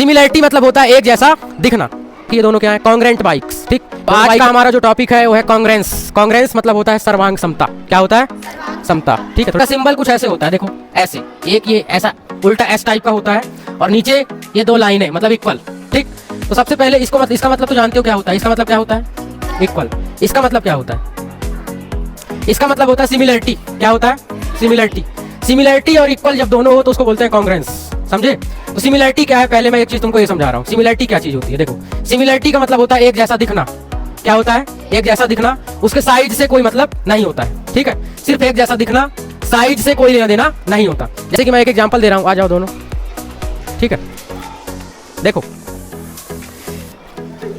Similarity मतलब होता है एक जैसा दिखना, कि ये दोनों क्या है, कॉन्ग्रेंट बाइक्स। ठीक, तो आज का हमारा जो टॉपिक है वो है कांग्रेंस। कांग्रेंस मतलब होता है सर्वांग समता। क्या होता है? समता। ठीक है, थोड़ा सिंबल कुछ ऐसे होता है, देखो ऐसे, एक ये ऐसा उल्टा एस टाइप का होता है और नीचे ये दो लाइनें मतलब इक्वल। ठीक, तो सबसे पहले इसका मतलब तो जानते हो क्या होता है? इसका मतलब क्या होता है? इक्वल। इसका मतलब क्या होता है? इसका मतलब होता है सिमिलरिटी। क्या होता है? सिमिलरिटी। सिमिलरिटी और इक्वल जब दोनों हो तो उसको बोलते हैं कांग्रेंस। समझे? तो सिमिलरिटी क्या है, पहले मैं एक चीज तुमको ये समझा रहा हूँ। सिमिलरिटी क्या चीज होती है? देखो, सिमिलरिटी का मतलब होता है एक जैसा दिखना। क्या होता है? एक जैसा दिखना। उसके साइज से कोई मतलब नहीं होता है। ठीक है, सिर्फ एक जैसा दिखना, साइज से कोई लेना देना नहीं होता। जैसे कि मैं एक एग्जांपल दे रहा हूँ, आ जाओ दोनों। ठीक है, देखो,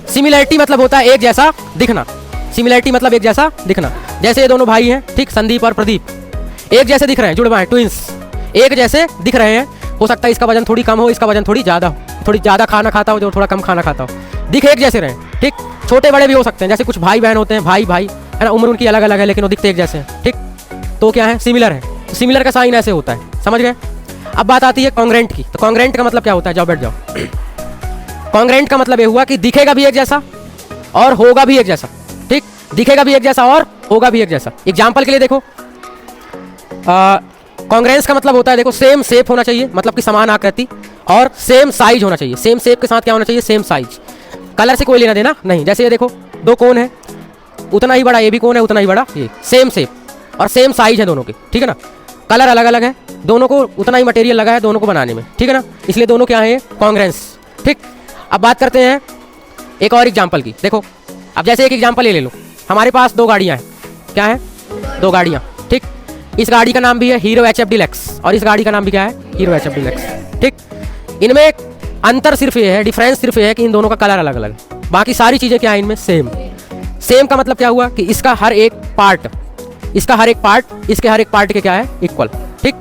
सिमिलरिटी मतलब होता है एक जैसा दिखना। सिमिलरिटी मतलब एक जैसा दिखना। जैसे ये दोनों भाई हैं, ठीक, संदीप और प्रदीप, एक जैसे दिख रहे हैं, जुड़वा हैं, ट्विंस, एक जैसे दिख रहे हैं। हो सकता है इसका वजन थोड़ी कम हो, इसका वजन थोड़ी ज़्यादा हो, थोड़ी ज़्यादा खाना खाता हो, जो थोड़ा कम खाना खाता हो, दिख एक जैसे रहे। ठीक, छोटे बड़े भी हो सकते हैं, जैसे कुछ भाई बहन होते हैं, भाई भाई है ना, उम्र उनकी अलग अलग है लेकिन वो दिखते एक जैसे हैं। ठीक, तो क्या है? सिमिलर है। तो सिमिलर का साइन ऐसे होता है, समझ गए? अब बात आती है कॉन्ग्रेंट की। तो कॉन्ग्रेंट का मतलब क्या होता है? जाओ बैठ जाओ। कॉन्ग्रेंट का मतलब ये हुआ कि दिखेगा भी एक जैसा और होगा भी एक जैसा। ठीक, दिखेगा भी एक जैसा और होगा भी एक जैसा। एग्जाम्पल के लिए देखो, कांग्रेंस का मतलब होता है, देखो, सेम शेप होना चाहिए, मतलब कि समान आकृति, और सेम साइज होना चाहिए। सेम शेप के साथ क्या होना चाहिए? Same size. कलर से कोई लेना देना नहीं। जैसे ये देखो, दो कोन है, उतना ही बड़ा ये भी कोन है, उतना ही बड़ा ये, सेम शेप और सेम साइज है दोनों के। ठीक है ना, कलर अलग अलग है, दोनों को उतना ही मटेरियल लगा है दोनों को बनाने में। ठीक है ना, इसलिए दोनों क्या है? कांग्रेंस। ठीक, अब बात करते हैं एक और एग्जाम्पल की। देखो, अब जैसे एक एग्जाम्पल ये ले लो, हमारे पास दो गाड़ियाँ हैं। क्या है? दो गाड़ियाँ। ठीक, इस गाड़ी का नाम भी है हीरो HF डीलक्स और इस गाड़ी का नाम भी क्या है? Hero HF deluxe. ठीक, इनमें अंतर सिर्फ ये है, डिफरेंस सिर्फ ये है कि इन दोनों का कलर अलग अलग है, बाकी सारी चीज़ें क्या है इनमें? सेम। सेम का मतलब क्या हुआ कि इसका हर एक पार्ट, इसका हर एक पार्ट इसके हर एक पार्ट के क्या है? इक्वल। ठीक,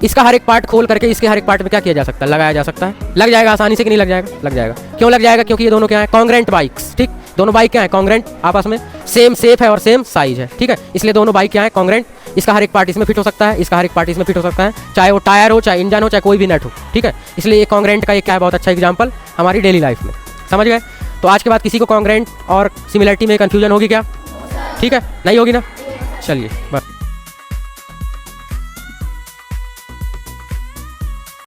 इसका हर एक पार्ट खोल करके इसके हर एक पार्ट में क्या किया जा सकता है? लगाया जा सकता है। लग जाएगा आसानी से कि नहीं लग जाएगा? लग जाएगा। क्यों लग जाएगा? क्योंकि ये दोनों क्या है? Congruent bikes. ठीक, दोनों बाइक क्या है? कांग्रेंट, आपस में सेम शेप है और सेम साइज है। ठीक है, इसलिए दोनों बाइक क्या है? कांग्रेंट। इसका हर एक पार्ट इसमें फिट हो सकता है, इसका हर एक पार्ट इसमें फिट हो सकता है, चाहे वो टायर हो, चाहे इंजन हो, चाहे कोई भी नट हो। ठीक है, इसलिए ये कांग्रेंट का एक क्या है? बहुत अच्छा एग्जाम्पल हमारी डेली लाइफ में। समझ गए? तो आज के बाद किसी को कांग्रेंट और सिमिलरिटी में कंफ्यूजन होगी क्या? ठीक है, नहीं होगी ना? चलिए बस।